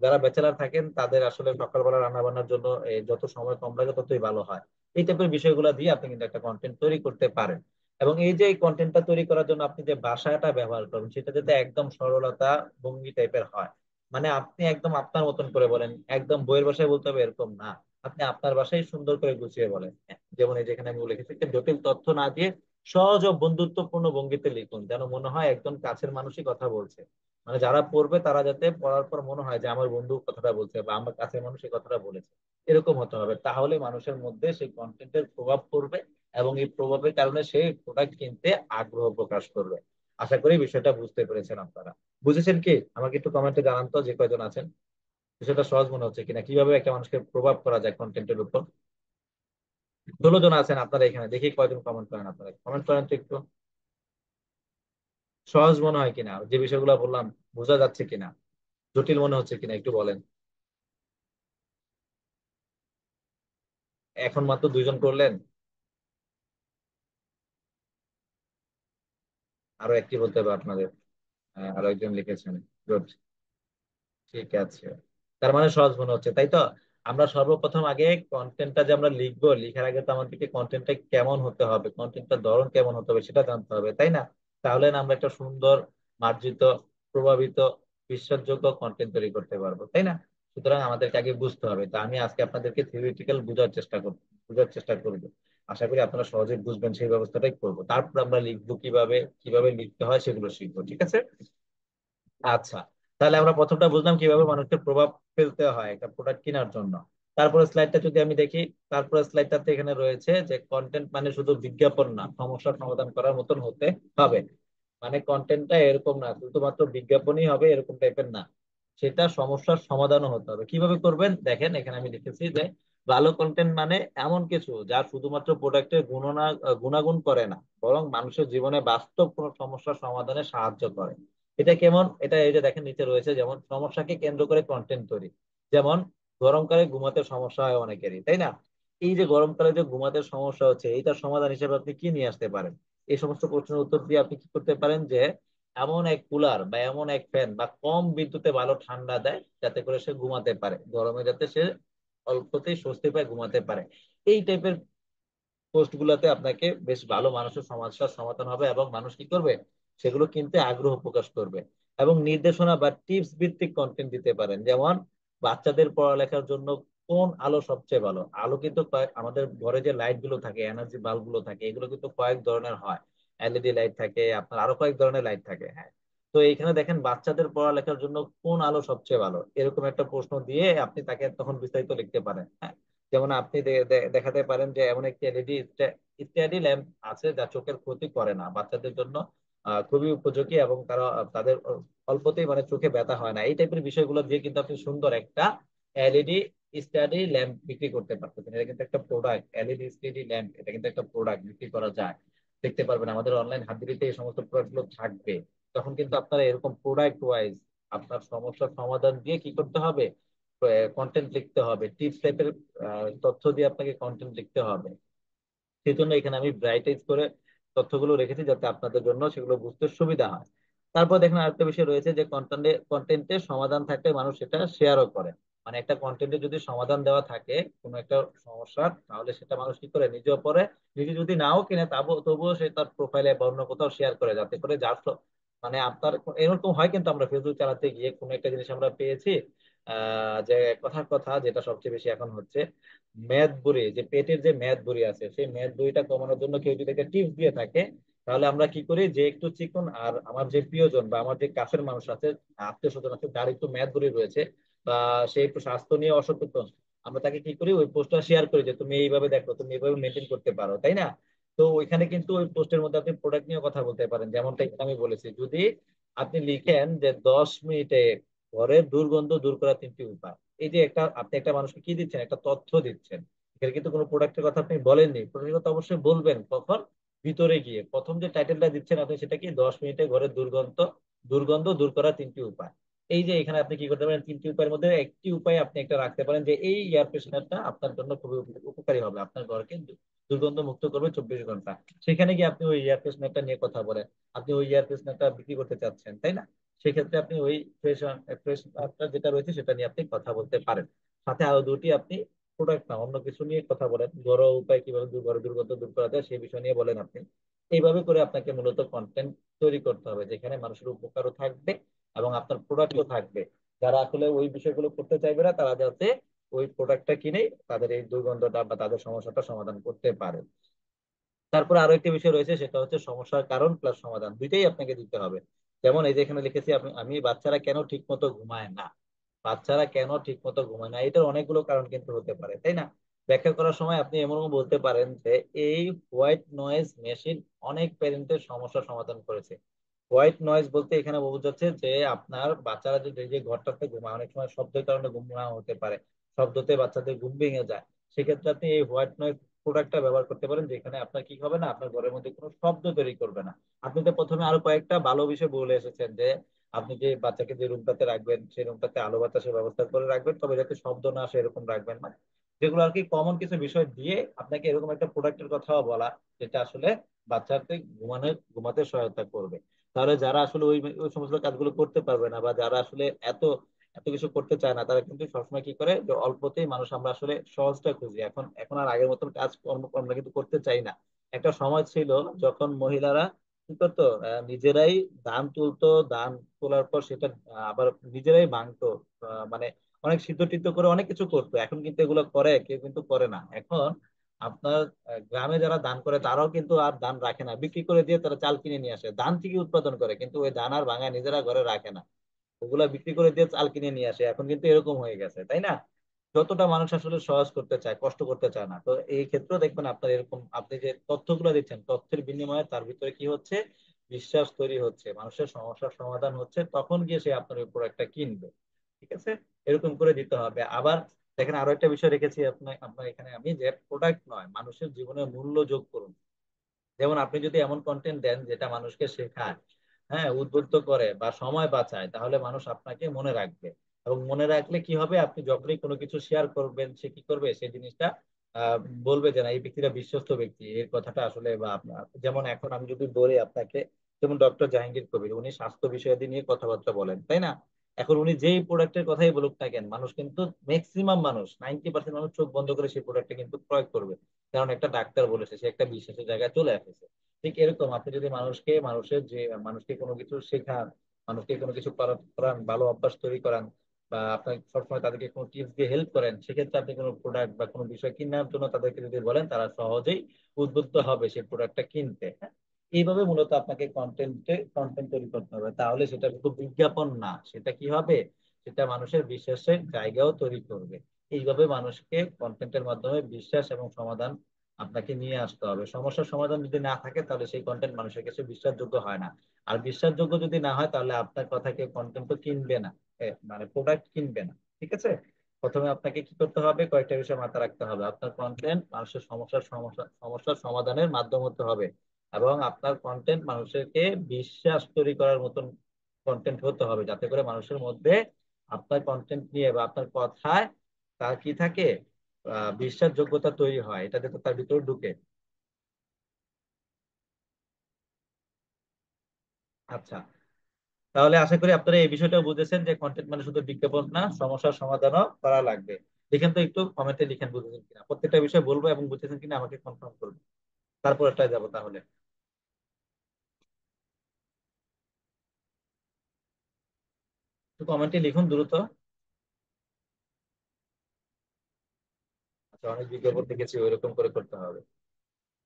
যারা ব্যাচেলার থাকেন তাদের আসলে সকালবেলা রান্না বান্নার জন্য যত সময় কম লাগে ততই ভালো হয়। এই টাইপের বিষয়গুলো দিয়ে আপনি কিন্তু একটা কন্টেন্ট তৈরি করতে পারেন। এবং এই যে এই কন্টেন্টটা তৈরি করার জন্য আপনি যে ভাষাটা ব্যবহার করবেন সেটা যাতে একদম সরলতা ভঙ্গি টাইপের হয়, মানে আপনি একদম আপনার মতন করে বলেন, একদম বইয়ের ভাষায় বলতে হবে এরকম না, আপনি আপনার ভাষায় সুন্দর করে গুছিয়ে বলেন। হ্যাঁ, যেমন এই যেখানে আমি লিখেছি একটা জটিল তথ্য না দিয়ে সহজ ও বন্ধুত্বপূর্ণ ভঙ্গিতে লিখুন, যেন মনে হয় একজন কাছের মানুষই কথা বলছে। মানে যারা পড়বে তারা যাতে পড়ার পর মনে হয় যে আমার বন্ধু কথাটা বলছে বা আমার কাছের মানুষ এই কথাটা বলেছে, এরকম হতে হবে। তাহলে মানুষের মধ্যে সেই কন্টেন্টের প্রভাব পড়বে এবং এই প্রভাবের কারণে সে প্রোডাক্ট কিনতে আগ্রহ প্রকাশ করবে। আশা করি বিষয়টা বুঝতে পেরেছেন আপনারা। বুঝেছেন কি? আমাকে একটু কমেন্টে জানান তো যে কয়জন আছেন। বিষয়টা সহজ মনে হচ্ছে কিনা, কিভাবে একটা মানুষকে প্রভাব করা যায় কন্টেন্টের উপর। 16 জন আছেন আপনারা এখানে, দেখি কয়জন কমেন্ট করেন, আপনারা কমেন্ট করেন তো একটু। সহজ মনে হয় কিনা, যে বিষয়গুলো বললাম বোঝা যাচ্ছে কিনা, জটিল মনে হচ্ছে কিনা একটু বলেন। এখন মাত্র 2 জন করলেন, আরো একটি বলতে হবে আপনাদের। আরো একজন লিখেছেন। গুড। ঠিক আছে। তার মানে সহজ মনে হচ্ছে, তাই তো? আমরা সর্বপ্রথম আগে কন্টেন্টটা যে আমরা লিখবো, লিখার আগে তো আমাদেরকে কন্টেন্টটা কেমন হতে হবে, কন্টেন্টটা ধরন কেমন হতে হবে সেটা জানতে হবে, তাই না? তাহলে না আমরা একটা সুন্দর, মার্জিত, প্রভাবিত, বিশ্বাসযোগ্য কন্টেন্ট তৈরি করতে পারবো, তাই না? সুতরাং আমাদেরকে আগে বুঝতে হবে। তা আমি আজকে আপনাদেরকে থিওরিটিক্যাল বোঝার চেষ্টা করবো। আশা করি আপনারা সহজে বুঝবেন, সেই ব্যবস্থাটাই করবো। তারপর আমরা লিখবো কিভাবে, কিভাবে লিখতে হয় সেগুলো শিখবো, ঠিক আছে? আচ্ছা। তাহলে আমরা প্রথমটা বুঝলাম কিভাবে মানুষকে প্রভাব ফেলতে হয় একটা প্রোডাক্ট কেনার জন্য। তারপরে স্লাইডটা যদি আমি দেখি, তারপরে স্লাইডটাতে এখানে রয়েছে যে কন্টেন্ট মানে শুধু বিজ্ঞাপন না, সমস্যার সমাধান করার মতন হতে হবে। মানে কন্টেন্টটা এরকম না শুধুমাত্র বিজ্ঞাপনই হবে এরকম টাইপের না, সেটা সমস্যার সমাধানও হতে হবে। কিভাবে করবেন দেখেন, এখানে আমি লিখেছি যে ভালো কন্টেন্ট মানে এমন কিছু যা শুধুমাত্র প্রোডাক্টের গুণাগুণ করে না, বরং মানুষের জীবনে বাস্তব কোনো সমস্যার সমাধানে সাহায্য করে। এটা কেমন? এটা এই যে দেখেন নিচে রয়েছে, যেমন সমস্যাকে কেন্দ্র করে কন্টেন্ট তৈরি। যেমন গরমকালে ঘুমাতে সমস্যা হয় অনেকেরই, তাই না? এই যে গরমকালে যে ঘুমাতে সমস্যা হচ্ছে, এইটার সমাধান হিসেবে আপনি কি নিয়ে আসতে পারেন? এই সমস্ত প্রশ্নের উত্তর দিয়ে আপনি কি করতে পারেন যে এমন এক কুলার বা এমন এক ফ্যান বা কম বিদ্যুতে ভালো ঠান্ডা দেয় যাতে করে সে ঘুমাতে পারে, গরমে যাতে সে অল্পতেই স্বস্তি পায় ঘুমাতে পারে। এই টাইপের পোস্ট গুলাতে আপনাকে বেশ ভালো মানুষের সমস্যার সমাধান হবে এবং মানুষ কি করবে, সেগুলো কিনতে আগ্রহ প্রকাশ করবে। এবং নির্দেশনা বা টিপস ভিত্তিক কন্টেন্ট দিতে পারেন। যেমন বাচ্চাদের পড়ালেখার জন্য কোন আলো সবচেয়ে ভালো। আলো কিন্তু আমাদের ঘরে যে লাইট গুলো থাকে, এনার্জি বাল্ব গুলো থাকে, এগুলো কিন্তু কয়েক ধরনের হয়। এলইডি লাইট থাকে, আপনার আরো কয়েক ধরনের লাইট থাকে। হ্যাঁ। তো এইখানে দেখেন বাচ্চাদের পড়ালেখার জন্য কোন আলো সবচেয়ে ভালো, এরকম একটা প্রশ্ন দিয়ে আপনি তাকে তখন বিস্তারিত লিখতে পারেন। হ্যাঁ। যেমন আপনি দেখাতে পারেন যে এমন একটি এলইডি ইত্যাদি ল্যাম্প আছে যা চোখের ক্ষতি করে না, বাচ্চাদের জন্য খুবই উপযোগী এবং তারা তাদের অল্পতেই মানে চোখে ব্যথা হয় না। এই টাইপের বিষয়গুলো দিয়ে কিন্তু আপনি সুন্দর একটা এলইডি স্টাডি ল্যাম্প বিক্রি করতে পারতেছেন। এটা কিন্তু একটা প্রোডাক্ট, এলইডি স্টাডি ল্যাম্প, এটা কিন্তু একটা প্রোডাক্ট, বিক্রি করা যায়। দেখতে পারবেন আমাদের অনলাইন হাতগিরিতে এই সমস্ত প্রোডাক্ট গুলো থাকবে। তখন কিন্তু আপনারা এরকম প্রোডাক্ট ওয়াইজ আপনার সমস্যার সমাধান দিয়ে কি করতে হবে, কন্টেন্ট লিখতে হবে, টিপস টাইপের তথ্য দিয়ে আপনাকে কন্টেন্ট লিখতে হবে। সেই জন্য এখানে আমি ব্রাইটাইজ করে তথ্যগুলো রেখেছি যাতে আপনাদের জন্য সেগুলো বুঝতে সুবিধা হয়। তারপর দেখেন আরেকটা বিষয় রয়েছে যে কন্টেন্টের সমাধান থাকলে মানুষ সেটা শেয়ারও করে। মানে একটা কন্টেন্টে যদি সমাধান দেওয়া থাকে কোনো একটা সমস্যার, তাহলে সেটা মানুষ কি করে, নিজেও পড়ে, নিজে যদি নাও কিনে তবুও সে তার প্রোফাইলে বা অন্য কোথাও শেয়ার করে, যাতে করে মানে আপনার এরকম হয় কিন্তু আমরা ফেসবুক চালাতে গিয়ে কোনো একটা জিনিস আমরা পেয়েছি, যে কথার কথা যেটা সবচেয়ে বেশি এখন হচ্ছে, মেদ বুড়ি, যে পেটের যে মেদ বুড়ি আছে, সেই মেদ বুড়িটা কমানোর জন্য কেউ যদি একটা টিপস দিয়ে থাকে, তাহলে আমরা কি করি, যে একটু চিকন আর আমার যে প্রিয়জন বা আমার যে কাছের মানুষ আছে, আত্মীয় স্বজন আছে, যার একটু মেদ বুড়ি রয়েছে বা সে একটু স্বাস্থ্য নিয়ে অসচেতন, আমরা তাকে কি করি, ওই পোস্টটা শেয়ার করি যে তুমি এইভাবে দেখো, তুমি এইভাবে মেনটেন করতে পারো, তাই না? তো ওইখানে কিন্তু ওই পোস্টের মধ্যে আপনি প্রোডাক্ট নিয়ে কথা বলতে পারেন, যেমনটা এখানে আমি বলেছি। যদি আপনি লিখেন যে 10 মিনিটে ঘরের দুর্গন্ধ দূর করার 3টি উপায়, এই যে একটা আপনি একটা মানুষকে কি দিচ্ছেন, একটা তথ্য দিচ্ছেন। এখানে কিন্তু কোনো প্রোডাক্টের কথা আপনি বলেননি, প্রোডাক্টের কথা অবশ্যই বলবেন কখন, ভিতরে গিয়ে। প্রথম যে টাইটেলটা দিচ্ছেন আপনি, সেটা কি, 10 মিনিটে ঘরের দুর্গন্ধ দুর্গন্ধ দূর করার 3টি উপায়। এই যে এখানে আপনি কি করতে পারেন, 3টি উপায়ের মধ্যে একটি উপায় আপনি একটা রাখতে পারেন যে এই এয়ার ফ্রেশনারটা আপনার জন্য খুবই উপকারী হবে, আপনার ঘরকে দুর্গন্ধ মুক্ত করবে 24 ঘন্টা। সেখানে গিয়ে আপনি ওই এয়ার ফ্রেশনারটা নিয়ে কথা বলেন। আপনি ওই এয়ার ফ্রেশনারটা বিক্রি করতে চাচ্ছেন, তাই না? সেক্ষেত্রে আপনি ওই ফ্রেশনারটা যেটা রয়েছে সেটা নিয়ে আপনি কথা বলতে পারেন। সাথে আরো দুটি আপনি প্রোডাক্ট না অন্য কিছু নিয়ে কথা বলেন, ঘরোয়া উপায় কিভাবে ঘরে দুর্গন্ধ দূর করা যায় সেই বিষয় নিয়ে বলেন আপনি। এইভাবে করে আপনাকে মূলত কন্টেন্ট তৈরি করতে হবে, যেখানে মানুষের উপকারও থাকবে এবং আপনার প্রোডাক্টও থাকবে। যারা আসলে ওই বিষয়গুলো করতে চাইবে না, তারা যাতে ওই প্রোডাক্টটা কিনে তাদের এই দুর্গন্ধটা বা তাদের সমস্যাটা সমাধান করতে পারে। তারপর আরো একটি বিষয় রয়েছে, সেটা হচ্ছে সমস্যার কারণ প্লাস সমাধান, দুইটাই আপনাকে দিতে হবে। যেমন এই যে এখানে লিখেছি, আমি বাচ্চারা কেন ঠিক মতো ঘুমায় না, বাচ্চারা কেন ঠিক মতো ঘুমায় না, এটার অনেকগুলো কারণ কিন্তু হতে পারে, তাই না? ব্যাখ্যা করার সময় আপনি এমনও বলতে পারেন যে এই হোয়াইট নয়েজ মেশিন অনেক প্যারেন্টের সমস্যার সমাধান করেছে। হোয়াইট নয়েজ বলতে এখানে বোঝাচ্ছে যে আপনার বাচ্চারা যে যে ঘরটাতে ঘুমায়, অনেক সময় শব্দের কারণে ঘুম না হতে পারে, শব্দতে বাচ্চাদের ঘুম ভেঙে যায়। সেক্ষেত্রে আপনি এই হোয়াইট নয়েজ প্রোডাক্টটা ব্যবহার করতে পারেন, যেখানে আপনার কি হবে না, আপনার ঘরের মধ্যে কোনো শব্দ তৈরি করবে না। আপনি তো প্রথমে আরো কয়েকটা ভালো বিষয় বলে এসেছেন যে আপনি যে বাচ্চাকে যে রুমটাতে রাখবেন সেই রুমটাতে আলো বাতাসের ব্যবস্থা করে রাখবেন, তবে যাতে শব্দ না আসে এরকম রাখবেন না। যেগুলো আর কি কমন কিছু বিষয় দিয়ে আপনাকে এরকম একটা প্রোডাক্টের কথাও বলা, যেটা আসলে বাচ্চাকে ঘুমাতে সহায়তা করবে। তাহলে যারা আসলে ওই ওই সমস্ত কাজগুলো করতে পারবে না, বা যারা আসলে এত এত কিছু করতে চায় না, তারা কিন্তু সবসময় কি করে, যে অল্পতেই মানুষ, আমরা আসলে সহজটা খুঁজি। এখন এখন আর আগের মতন কাজ কর্ম আমরা কিন্তু করতে চাই না। একটা সময় ছিল যখন মহিলারা কি করতো, নিজেরাই ধান তুলতো, ধান তোলার পর সেটা আবার নিজেরাই ভাঙতো, মানে অনেক সিদ্ধ টিদ্ধ করে অনেক কিছু করতো। এখন কিন্তু এগুলো করে কেউ কিন্তু করে না এখন। আপনার গ্রামে যারা ধান করে তারাও কিন্তু আর ধান রাখে না, বিক্রি করে দিয়ে তারা চাল কিনে নিয়ে আসে, ধান ঠিকই উৎপাদন করে কিন্তু ওই ধান আর ভাঙা নিজেরা ঘরে রাখে না, ওগুলা বিক্রি করে দিয়ে চাল কিনে নিয়ে আসে। এখন কিন্তু এরকম হয়ে গেছে, তাই না? যতটা মানুষ আসলে সহজ করতে চায়, কষ্ট করতে চায় না। তো এই ক্ষেত্রেও দেখবেন আপনার এরকম, আপনি যে তথ্যগুলো দিচ্ছেন, তথ্যের বিনিময়ে তার ভিতরে কি হচ্ছে, বিশ্বাস তৈরি হচ্ছে, মানুষের সমস্যার সমাধান হচ্ছে, তখন গিয়ে সে আপনার উপর একটা কিনবে। ঠিক আছে, এরকম করে দিতে হবে। আবার দেখেন আরো একটা বিষয় রেখেছি আপনার আপনার এখানে আমি, যে প্রোডাক্ট নয়, মানুষের জীবনে মূল্য যোগ করুন। যেমন আপনি যদি এমন কন্টেন্ট দেন যেটা মানুষকে শেখায়, হ্যাঁ, উদ্বুদ্ধ করে বা সময় বাঁচায়, তাহলে মানুষ আপনাকে মনে রাখবে। এবং মনে রাখলে কি হবে, আপনি যখনই কোনো কিছু শেয়ার করবেন, সে কি করবে, সেই জিনিসটা আহ, বলবে যে না, এই ব্যক্তিটা বিশ্বস্ত ব্যক্তি, এর কথাটা আসলে, বা আপনার যেমন এখন আমি যদি বলি আপনাকে, যেমন ডক্টর জাহাঙ্গীর কবির, উনি স্বাস্থ্য বিষয়াদি নিয়ে কথাবার্তা বলেন, তাই না? এখন উনি যেই প্রোডাক্টের কথাই বলুক না কেন, মানুষ কিন্তু, ম্যাক্সিমাম মানুষ, 90% মানুষ চোখ বন্ধ করে সেই প্রোডাক্টটা কিন্তু প্রয়োগ করবে, কারণ একটা ডাক্তার বলেছে, সে একটা বিশ্বাসের জায়গায় চলে আসছে। ঠিক এরকম আপনি যদি মানুষকে কোনো কিছু শেখান, মানুষকে কোনো কিছু করান, ভালো অভ্যাস তৈরি করান, বা আপনার সবসময় তাদেরকে কোনো টিপস দিয়ে হেল্প করেন, সেক্ষেত্রে আপনি কোনো প্রোডাক্ট বা কোনো বিষয় কেনার জন্য তাদেরকে যদি বলেন, তারা সহজেই উদ্বুদ্ধ হবে সেই প্রোডাক্টটা কিনতে। হ্যাঁ? এইভাবে মূলত আপনাকে কন্টেন্ট তৈরি করতে হবে, তাহলে সেটা শুধু বিজ্ঞাপন না, সেটা কি হবে, সেটা মানুষের বিশ্বাসের জায়গাও তৈরি করবে। এইভাবে মানুষকে কন্টেন্টের মাধ্যমে বিশ্বাস এবং সমাধান আপনাকে নিয়ে আসতে হবে। সমস্যার সমাধান যদি না থাকে, তাহলে সেই কন্টেন্ট মানুষের কাছে বিশ্বাসযোগ্য হয় না। আর বিশ্বাসযোগ্য যদি না হয়, তাহলে আপনার কথা কেউ কন্টেন্ট তো কিনবে না, মানে প্রোডাক্ট কিনবে না। ঠিক আছে, প্রথমে আপনাকে কি করতে হবে, কয়েকটা বিষয় মাথায় রাখতে হবে। আপনার কন্টেন্ট মানুষের সমস্যার সমাধানের মাধ্যম হতে হবে, এবং আপনার কন্টেন্ট মানুষকে বিশ্বাস তৈরি করার মতন কন্টেন্ট হতে হবে, যাতে করে মানুষের মধ্যে আপনার কন্টেন্ট নিয়ে বা আপনার কথায় তার কি থাকে, বিশ্বাসযোগ্যতা তৈরি হয়, এটা যাতে তার ভিতরে ঢুকে। আচ্ছা, তাহলে আশা করি আপনারা এই বিষয়টা বুঝেছেন যে কন্টেন্ট মানে শুধু বিজ্ঞাপন না, সমস্যার সমাধানও করা লাগবে। লিখেন তো একটু কমেন্টে, লিখেন বুঝেছেন কিনা, প্রত্যেকটা বিষয় বলবো এবং বুঝেছেন কিনা আমাকে কনফার্ম করবেন। তারপর একটা যাবো তাহলে। একটু কমেন্টে লিখুন দ্রুত। আচ্ছা, অনেক বিজ্ঞাপন দেখেছি, ওইরকম করে করতে হবে।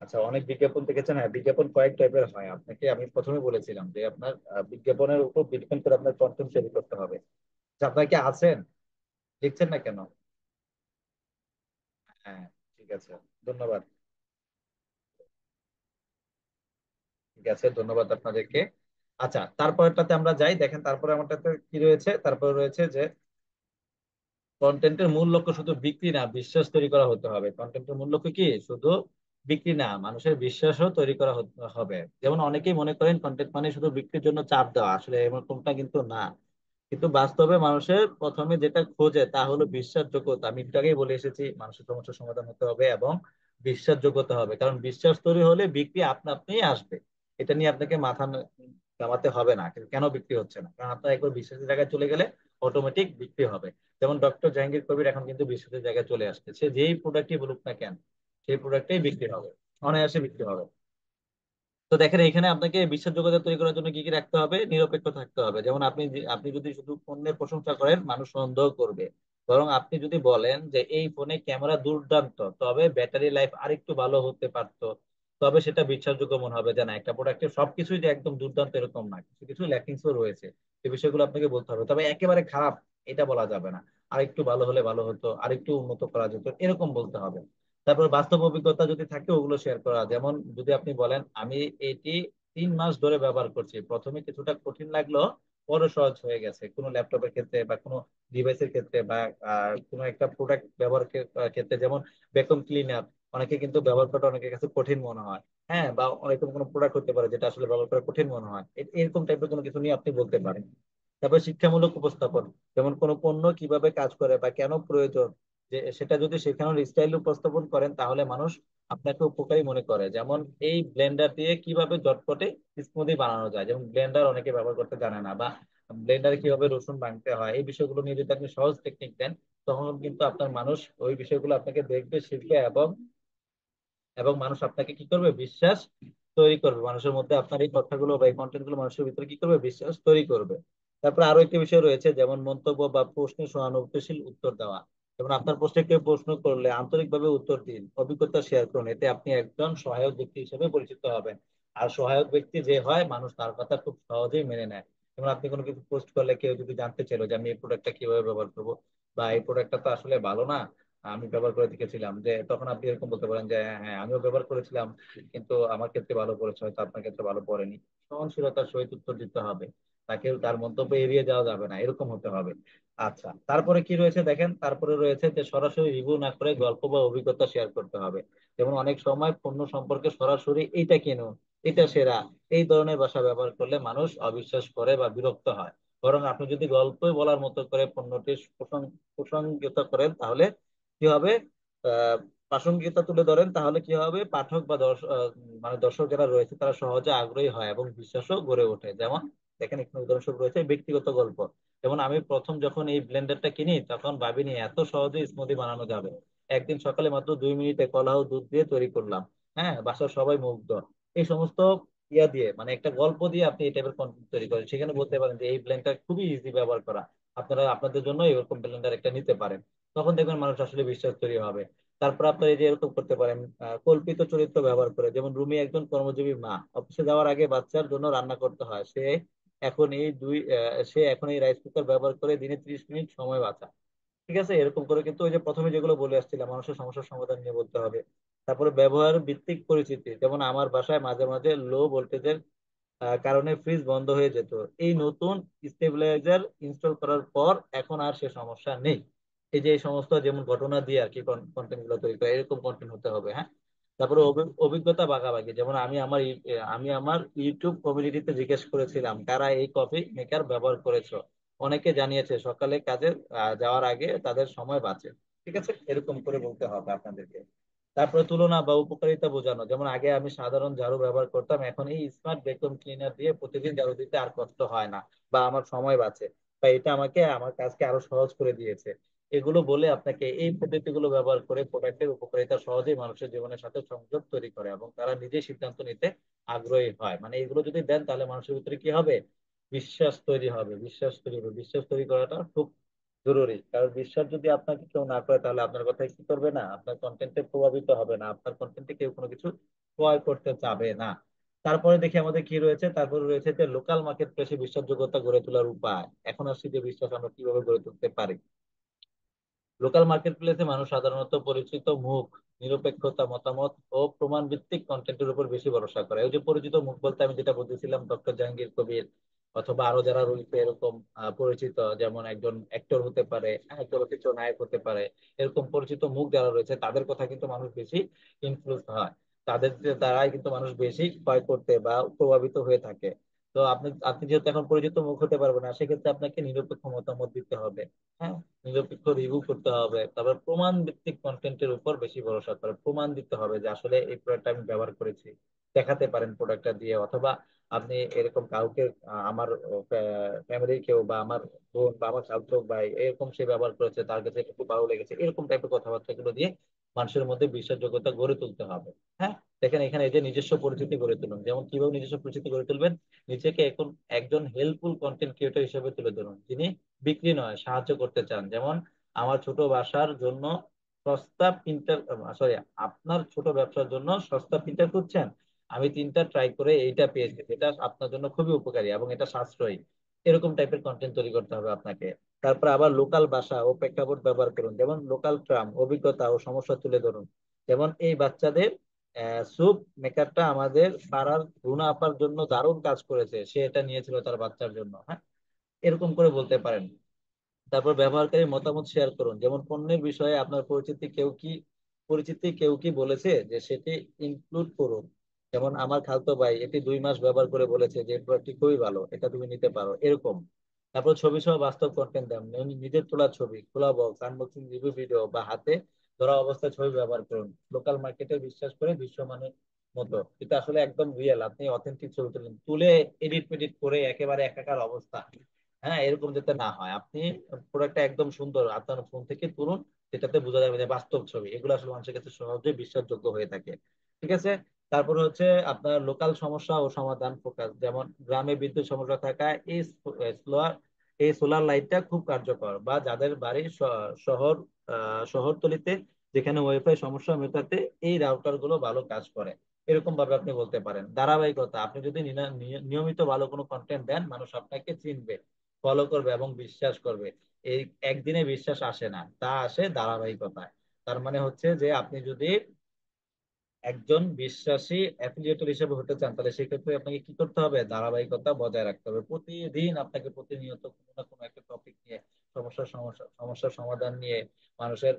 আচ্ছা, অনেক বিজ্ঞাপন দেখেছেন, হ্যাঁ বিজ্ঞাপন কয়েক টাইপের হয়, আপনাকে আমি প্রথমে বলেছিলাম যে আপনার বিজ্ঞাপনের উপর ডিপেন্ড করে আপনার কন্টেন্ট তৈরি করতে হবে। আচ্ছা, আপনার কি আছেন? লিখছেন না কেন? হ্যাঁ, ঠিক আছে, ধন্যবাদ। ঠিক আছে, ধন্যবাদ আপনাদেরকে। আচ্ছা, তারপরটাতে আমরা যাই, দেখেন তারপরে আমারটাতে কি রয়েছে, তারপরে রয়েছে যে কন্টেন্টের মূল লক্ষ্য শুধু বিক্রি না, বিশ্বাস তৈরি করা হতে হবে। কন্টেন্টের মূল লক্ষ্য কি, শুধু বিক্রি না, মানুষের বিশ্বাসও তৈরি করা হবে। যেমন অনেকেই মনে করেন কন্টেন্ট মানে শুধু বিক্রির জন্য চাপ দেওয়া, আসলে এরকমটা কিন্তু না। কিন্তু বাস্তবে মানুষের প্রথমে যেটা খোঁজে তা হলো বিশ্বাসযোগ্যতা। আমি একটু আগেই বলে এসেছি, মানুষের সমস্যার সমাধান হতে হবে এবং বিশ্বাসযোগ্যতা হবে, কারণ বিশ্বাস তৈরি হলে বিক্রি আপনা আপনিই আসবে। এটা নিয়ে আপনাকে মাথা ঘামাতে হবে না কিন্তু কেন বিক্রি হচ্ছে না, কারণ আপনার একবার বিশ্বাসের জায়গায় চলে গেলে অটোমেটিক বিক্রি হবে। যেমন ডক্টর জাহাঙ্গীর কবির এখন কিন্তু বিশ্বাসের জায়গায় চলে আসছে, সে যেই প্রোডাক্টই বলুক না কেন, সেই প্রোডাক্টই বিক্রি হবে, অনায়াসে বিক্রি হবে। তো দেখেন, এখানে আপনাকে বিশ্বাসযোগ্যতা তৈরি করার জন্য কি কি রাখতে হবে, নিরপেক্ষ থাকতে হবে। যেমন আপনি যদি শুধু পণ্যের প্রশংসা করেন, মানুষ সন্দেহ করবে। বরং আপনি যদি বলেন যে এই ফোনে ক্যামেরা দুর্দান্ত, তবে ব্যাটারি লাইফ আরেকটু ভালো হতে পারতো, তবে সেটা বিশ্বাসযোগ্য মনে হবে। যে না, একটা প্রোডাক্টের সবকিছুই যে একদম দুর্দান্ত এরকম না, কিছু কিছু ল্যাকিংসও রয়েছে। এই বিষয়গুলো আপনাকে বলতে হবে, তবে একেবারে খারাপ এটা বলা যাবে না। আরেকটু ভালো হলে ভালো হতো, আরেকটু উন্নত করা যেত, এরকম বলতে হবে। তারপর বাস্তব অভিজ্ঞতা যদি থাকে ওগুলো শেয়ার করা। যেমন যদি আপনি বলেন আমি এটি 3 মাস ধরে ব্যবহার করছি, প্রথমে কিছুটা কঠিন লাগলো, পরে সহজ হয়ে গেছে। কোনো ল্যাপটপের ক্ষেত্রে বা কোনো ডিভাইসের ক্ষেত্রে বা কোনো একটা প্রোডাক্ট ব্যবহার ক্ষেত্রে, যেমন ভ্যাকুয়াম ক্লিনার, অনেকে কিন্তু ব্যবহার করাটা অনেকের কাছে কঠিন মনে হয়। হ্যাঁ, বা অনেকরকম কোনো প্রোডাক্ট হতে পারে যেটা আসলে ব্যবহার করা কঠিন মনে হয়, এরকম টাইপের কোনো কিছু নিয়ে আপনি বলতে পারেন। তারপর শিক্ষামূলক উপস্থাপন, যেমন কোনো পণ্য কিভাবে কাজ করে বা কেন প্রয়োজন, যে সেটা যদি শেখানোর স্টাইল উপস্থাপন করেন, তাহলে মানুষ আপনাকে উপকারী মনে করে। যেমন এই ব্লেন্ডার দিয়ে কিভাবে চটপটে স্মুদি বানানো যায়, যেমন ব্লেন্ডার অনেকে ব্যবহার করতে জানে না, বা ব্লেন্ডারে কিভাবে রসুন ভাঙতে হয়, এই বিষয়গুলো নিয়ে যদি আপনি সহজ টেকনিক দেন, তখন কিন্তু আপনার মানুষ ওই বিষয়গুলো আপনাকে দেখবে, শিখবে, এবং মানুষ আপনাকে কি করবে, বিশ্বাস তৈরি করবে মানুষের মধ্যে। আপনার এই কথাগুলো বা এই কন্টেন্ট গুলো মানুষের ভিতরে কি করবে, বিশ্বাস তৈরি করবে। তারপর আরো একটি বিষয় রয়েছে, যেমন মন্তব্য বা প্রশ্নের সহানুভূতিশীল উত্তর দেওয়া। যেমন আপনার প্রশ্নে কেউ প্রশ্ন করলে আন্তরিকভাবে উত্তর দিন, অভিজ্ঞতা শেয়ার করুন, এতে আপনি একজন সহায়ক ব্যক্তি হিসেবে পরিচিত হবেন। আর সহায়ক ব্যক্তি যে হয়, মানুষ তার কথা খুব সহজেই মেনে নেয়। যেমন আপনি কোনো কিছু পোস্ট করলে কেউ যদি জানতে চাইলো যে আমি এই প্রোডাক্টটা কিভাবে ব্যবহার করবো, বা এই প্রোডাক্টটা তো আসলে ভালো না, আমি ব্যবহার করে দেখেছিলাম, যে তখন আপনি এরকম বলতে পারেন যে হ্যাঁ হ্যাঁ, আমিও ব্যবহার করেছিলাম, কিন্তু আমার ক্ষেত্রে ভালো পড়েছে, হয়তো আপনার ক্ষেত্রে ভালো পড়েনি। সহনশীলতার সহিত উত্তর দিতে হবে, তাকে তার মন্তব্য এড়িয়ে যাওয়া যাবে না, এরকম হতে হবে। আচ্ছা, তারপরে কি রয়েছে দেখেন, তারপরে রয়েছে যে সরাসরি রিভিউ না করে গল্প বা অভিজ্ঞতা শেয়ার করতে হবে। যেমন অনেক সময় পণ্য সম্পর্কে সরাসরি এইটা কেন, এটা সেরা, এই ধরনের ভাষা ব্যবহার করলে মানুষ অবিশ্বাস করে বা বিরক্ত হয়। বরং আপনি যদি গল্পই বলার মতো করে পণ্যটির প্রসঙ্গিতা করেন, তাহলে কি হবে, আহ প্রাসঙ্গিকতা তুলে ধরেন, তাহলে কি হবে, পাঠক বা মানে দর্শক যারা রয়েছে তারা সহজে আগ্রহী হয় এবং বিশ্বাসও গড়ে ওঠে। যেমন দেখেন, এখানে উদাহরণস্বরূপ রয়েছে ব্যক্তিগত গল্প। যেমন আমি প্রথম যখন এই ব্লেন্ডারটা কিনি, তখন ভাবিনি এত সহজে স্মুদি বানানো যাবে। একদিন সকালে মাত্র 2 মিনিটে কলা ও দুধ দিয়ে তৈরি করলাম। হ্যাঁ, বাসার সবাই মুগ্ধ। এই সমস্ত ইয়া দিয়ে, মানে একটা গল্প দিয়ে আপনি এই টাইপের কন্টেন্ট তৈরি করেন, সেখানে বলতে পারেন যে এই ব্লেন্ডার খুবই ইজি ব্যবহার করা, আপনারা আপনাদের জন্য এরকম ব্লেন্ডার একটা নিতে পারেন। তখন দেখবেন মানুষ আসলে বিশ্বাস তৈরি হবে। তারপর আপনার এই যে এরকম করতে পারেন, কল্পিত চরিত্র ব্যবহার করে। যেমন রুমি একজন কর্মজীবী মা, অফিসে যাওয়ার আগে বাচ্চার জন্য রান্না করতে হয়, সে এখন এই রাইস কুকার ব্যবহার করে দিনে 30 মিনিট সময় বাঁচায়। ঠিক আছে, এরকম করে কিন্তু ওই যে প্রথমে যেগুলো বলে আসছিলাম, মানুষের সমস্যার সমাধান নিয়ে বলতে হবে। তারপরে ব্যবহার ভিত্তিক পরিচিতি, যেমন আমার বাসায় মাঝে মাঝে লো ভোল্টেজের কারণে ফ্রিজ বন্ধ হয়ে যেত, এই নতুন স্টেবিলাইজার ইনস্টল করার পর এখন আর সে সমস্যা নেই। এই যে এই সমস্ত যেমন ঘটনা দিয়ে আর কি কন্টেন্ট গুলো তৈরি করে এরকম কন্টেন্ট হতে হবে। হ্যাঁ, তারপরে অভিজ্ঞতা ভাগাভাগি, যেমন আমি আমার ইউটিউব কমিউনিটিতে জিজ্ঞেস করেছিলাম কারা এই কফি মেকার ব্যবহার করেছো, অনেকে জানিয়েছে সকালে কাজে যাওয়ার আগে তাদের সময় বাঁচে। ঠিক আছে, এরকম করে বলতে হবে আপনাদেরকে। তারপরে তুলনা বা উপকারিতা বোঝানো, যেমন আগে আমি সাধারণ ঝাড়ু ব্যবহার করতাম, এখন এই স্মার্ট ভ্যাকুয়াম ক্লিনার দিয়ে প্রতিদিন ঝাড়ু দিতে আর কষ্ট হয় না, বা আমার সময় বাঁচে, বা এটা আমাকে আমার কাজকে আরো সহজ করে দিয়েছে। এগুলো বলে আপনাকে এই পদ্ধতিগুলো ব্যবহার করে প্রোডাক্টের উপকারিতা সহজেই মানুষের জীবনের সাথে সংযোগ তৈরি করে এবং তারা নিজেই সিদ্ধান্ত নিতে আগ্রহী হয়। মানে এগুলো যদি দেন তাহলে মানুষের ভিতরে কি হবে, বিশ্বাস তৈরি হবে। বিশ্বাস তৈরি হবে, বিশ্বাস তৈরি করাটা খুব জরুরি। কারণ বিশ্বাস যদি আপনাকে কেউ না করে তাহলে আপনার কথায় কি করবে না, আপনার কন্টেন্টে প্রভাবিত হবে না, আপনার কন্টেন্টে কেউ কোনো কিছু ক্রয় করতে চাবে না। তারপরে দেখি আমাদের কি রয়েছে, তারপরে রয়েছে যে লোকাল মার্কেট প্লেসে বিশ্বাসযোগ্যতা গড়ে তোলার উপায়। এখন আসছে যে বিশ্বাস আমরা কিভাবে গড়ে তুলতে পারি। লোকাল মার্কেট প্লেসে মানুষ সাধারণত পরিচিত মুখ, নিরপেক্ষতা, মতামত ও প্রমাণ ভিত্তিক কন্টেন্টের উপর বেশি ভরসা করে। ওই যে পরিচিত মুখ বলতে আমি যেটা বলতেছিলাম, ডক্টর জাহাঙ্গীর কবির অথবা আরো যারা রয়েছে এরকম পরিচিত, যেমন একজন অ্যাক্টর হতে পারে, চলচ্চিত্র নায়ক হতে পারে, এরকম পরিচিত মুখ যারা রয়েছে তাদের কথা কিন্তু মানুষ বেশি ইনফ্লুয়েন্স হয়, তাদের দ্বারাই কিন্তু মানুষ বেশি ক্রয় করতে বা প্রভাবিত হয়ে থাকে। তো আপনি আপনি যেহেতু এখন পরিচিত মুখ হতে পারবেন না, সেক্ষেত্রে আপনাকে নিরপেক্ষ মতামত দিতে হবে। হ্যাঁ, নিরপেক্ষ রিভিউ করতে হবে, তারপর প্রমাণ ভিত্তিক কন্টেন্টের উপর বেশি ভরসা করে প্রমাণ দিতে হবে যে আসলে এই প্রোডাক্টটা আমি ব্যবহার করেছি, দেখাতে পারেন প্রোডাক্টটা দিয়ে। অথবা আপনি এরকম কাউকে আমার ফ্যামিলির কেউ বা আমার বোন বা আমার চাচতো ভাই এরকম সে ব্যবহার করেছে, তার কাছে এটা খুব ভালো লেগেছে, এরকম টাইপের কথাবার্তা গুলো দিয়ে মানুষের মধ্যে বিশ্বাসযোগ্যতা গড়ে তুলতে হবে। হ্যাঁ, দেখেন এখানে এই যে নিজস্ব পরিচিতি গড়ে তুলুন, যেমন কিভাবে নিজস্ব পরিচিতি গড়ে তুলবেন, নিজেকে এখন একজন হেল্পফুল কন্টেন্ট ক্রিয়েটর হিসেবে তুলে ধরুন, যিনি বিক্রি নয় সাহায্য করতে চান। যেমন আমার ছোট বাসার জন্য সস্তা প্রিন্টার, সরি, আপনার ছোট ব্যবসার জন্য সস্তা প্রিন্টার খুঁজছেন, আমি তিনটা ট্রাই করে এইটা পেয়েছি, এটা আপনার জন্য খুবই উপকারী এবং এটা সাশ্রয়ী। এরকম টাইপের কন্টেন্ট তৈরি করতে হবে আপনাকে। তারপর আবার লোকাল ভাষা ও প্রেক্ষাপট ব্যবহার করুন, যেমন লোকাল ট্রাম, অভিজ্ঞতা ও সমস্যা তুলে ধরুন। যেমন এই বাচ্চাদের স্যুপ মেকারটা আমাদের পাড়ার রুনা আপার জন্য দারুণ কাজ করেছে, সে এটা নিয়েছিল তার বাচ্চার জন্য। হ্যাঁ, এরকম করে বলতে পারেন। তারপর ব্যবহারকারী মতামত শেয়ার করুন, যেমন পণ্যের বিষয়ে আপনার পরিচিতি কেউ কি বলেছে যে সেটি ইনক্লুড করুন। যেমন আমার খালতো ভাই এটি 2 মাস ব্যবহার করে বলেছে যে এই প্রোডাক্টটি খুবই ভালো, এটা তুমি নিতে পারো, এরকম। তারপর ছবি সহ বাস্তব কন্টেন্ট দেন, নিজের তোলা ছবি, খোলা বক্স, আনবক্সিং, রিভিউ ভিডিও বা হাতে ধরা অবস্থায় ছবি ব্যবহার করুন। লোকাল মার্কেটে বিশ্বাস করে বিশ্বমানের মতো, এটা আসলে একদম রিয়েল, আপনি অথেন্টিক ছবি তুলেন, তুলে এডিট মেডিট করে একেবারে একাকার অবস্থা। হ্যাঁ, এরকম যাতে না হয়, আপনি প্রোডাক্টটা একদম সুন্দর আপনার ফোন থেকে তুলুন, যেটাতে বোঝা যাবে যে বাস্তব ছবি, এগুলো আসলে মানুষের কাছে সহজে বিশ্বাসযোগ্য হয়ে থাকে। ঠিক আছে। তারপর হচ্ছে আপনার লোকাল সমস্যা ও সমাধান ফোকাস, যেমন গ্রামে বিদ্যুৎ সমস্যা থাকায় সোলার এই সোলার লাইটটা খুব কার্যকর, বা যাদের বাড়ি শহরতলিতে যেখানে ওয়াইফাই সমস্যা মেটাতে এই রাউটার গুলো ভালো কাজ করে। এরকম ভাবে আপনি বলতে পারেন। ধারাবাহিকতা, আপনি যদি নিয়মিত ভালো কোনো কন্টেন্ট দেন মানুষ আপনাকে চিনবে, ফলো করবে এবং বিশ্বাস করবে। এই একদিনে বিশ্বাস আসে না, তা আসে ধারাবাহিকতায়। তার মানে হচ্ছে যে আপনি যদি একজন বিশ্বাসী অ্যাফিলিয়েটর হিসেবে হতে চান তাহলে সেক্ষেত্রে আপনাকে কি করতে হবে, ধারাবাহিকতা বজায় রাখতে হবে। প্রতিদিন আপনাকে প্রতিনিয়ত কোনো না কোনো একটা টপিক নিয়ে, সমস্যার সমাধান নিয়ে, মানুষের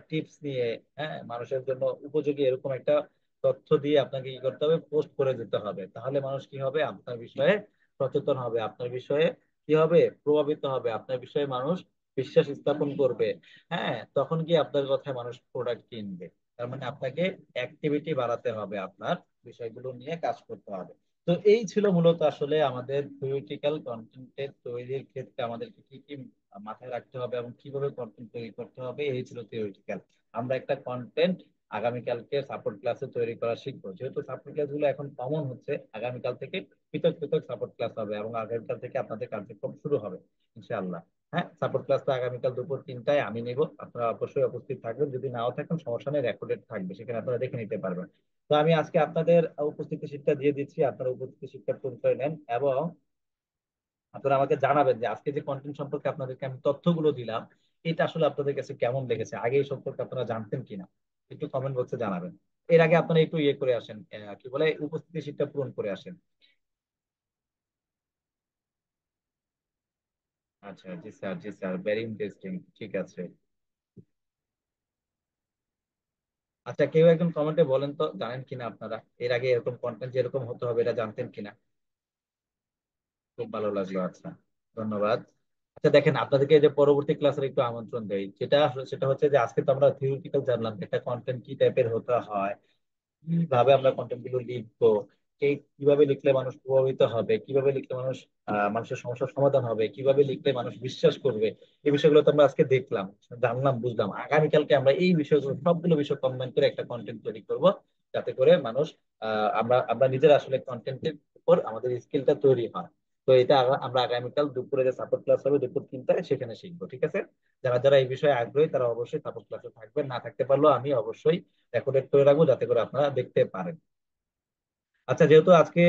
টিপস নিয়ে, হ্যাঁ, মানুষের জন্য উপযোগী এরকম একটা তথ্য দিয়ে আপনাকে কি করতে হবে, পোস্ট করে দিতে হবে। তাহলে মানুষ কি হবে, আপনার বিষয়ে সচেতন হবে, আপনার বিষয়ে কি হবে, প্রভাবিত হবে, আপনার বিষয়ে মানুষ বিশ্বাস স্থাপন করবে। হ্যাঁ, তখন কি আপনার কথায় মানুষ প্রোডাক্ট কিনবে। তার মানে আপনাকে অ্যাক্টিভিটি বাড়াতে হবে, আপনার বিষয়গুলো নিয়ে কাজ করতে হবে। তো এই ছিল মূলত আসলে আমাদের থিওরিটিক্যাল কন্টেন্টের তৈরির ক্ষেত্রে আমাদেরকে কি কি মাথায় রাখতে হবে এবং কিভাবে কন্টেন্ট তৈরি করতে হবে, এই ছিল থিওরিটিক্যাল। আমরা একটা কন্টেন্ট আগামীকালকে সাপোর্ট ক্লাসে তৈরি করা শিখবো। যেহেতু সাপোর্ট ক্লাস গুলো এখন কমন হচ্ছে, আগামীকাল থেকে পৃথক পৃথক সাপোর্ট ক্লাস হবে এবং আগামীকাল থেকে আপনাদের কার্যক্রম শুরু হবে ইনশাআল্লাহ। হ্যাঁ, সাপোর্ট ক্লাসটা আগামীকাল দুপুর 3টায় আমি নিব, আপনারা অবশ্যই উপস্থিত থাকবেন। যদি নাও থাকেন সমস্যা নেই, রেকর্ডেড থাকবে, সেখানে আপনারা দেখে নিতে পারবেন। তো আমি আজকে আপনাদের উপস্থিতি শিক্ষা দিয়ে দিচ্ছি, আপনারা উপস্থিতি শিক্ষার পরিচয় নেন এবং আপনারা আমাকে জানাবেন যে আজকে যে কন্টেন্ট সম্পর্কে আপনাদেরকে আমি তথ্যগুলো দিলাম এটা আসলে আপনাদের কাছে কেমন লেগেছে, আগে এই সম্পর্কে আপনারা জানতেন কিনা, একটু কমেন্ট বক্সে জানাবেন। এর আগে আপনারা একটু ইয়ে করে আসেন, কি বলে, উপস্থিতি শিক্ষা পূরণ করে আসেন। আচ্ছা, জি স্যার, জি স্যার, ভেরি ইন্টারেস্টিং। ঠিক আছে। আচ্ছা, কেউ একজন কমেন্টে বলেন তো, জানেন কিনা আপনারা এর আগে এরকম কন্টেন্ট যেরকম হতে হবে এটা জানতেন কিনা? খুব ভালো লাগলো, আচ্ছা, ধন্যবাদ। আচ্ছা দেখেন, আপনাদেরকে এই যে পরবর্তী ক্লাসের একটু আমন্ত্রণ দেই, সেটা হচ্ছে যে আজকে তো আমরা থিওরিটিক্যাল জানলাম যে একটা কন্টেন্ট কি টাইপের হতে হয়, কিভাবে আমরা কন্টেন্ট গুলো লিখবো, কিভাবে লিখলে মানুষ প্রভাবিত হবে, কিভাবে লিখলে মানুষের সমস্যার সমাধান হবে, কিভাবে লিখলে মানুষ বিশ্বাস করবে। এই বিষয়গুলো তো আমরা আজকে দেখলাম, জানলাম, বুঝলাম। আগামীকালকে আমরা এই বিষয়গুলো, সবগুলো বিষয় কম্বাইন করে একটা কন্টেন্ট তৈরি করব, যাতে করে মানুষ আমরা আমরা নিজেরা আসলে কন্টেন্টের উপর আমাদের স্কিলটা তৈরি হয়। তো এটা আমরা আগামীকাল দুপুরে যে সাপোর্ট ক্লাস হবে দুপুর 3টায়, সেখানে শিখবো, ঠিক আছে? যারা যারা এই বিষয়ে আগ্রহী তারা অবশ্যই সাপোর্ট ক্লাসে থাকবেন, না থাকতে পারলেও আমি অবশ্যই রেকর্ডেড করে রাখবো যাতে করে আপনারা দেখতে পারেন। আচ্ছা, যেহেতু আজকে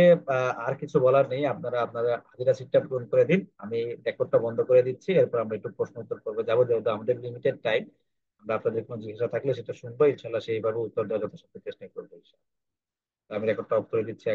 আর কিছু বলার নেই, আপনারা আপনারা হাজিরা সিটটা পূরণ করে দিন, আমি রেকর্ডটা বন্ধ করে দিচ্ছি, এরপর আমরা একটু প্রশ্ন উত্তর করবো যাবো, যেহেতু আমাদের লিমিটেড টাইম। আমরা আপনাদের কোনো জিজ্ঞাসা থাকলে সেটা শুনবো, ইনশাল্লাহ সেইভাবে উত্তর দেওয়ার যথাসাধ্য চেষ্টা করবো, ইনশাল্লাহ। তো আমি রেকর্ডটা অফ করে দিচ্ছি।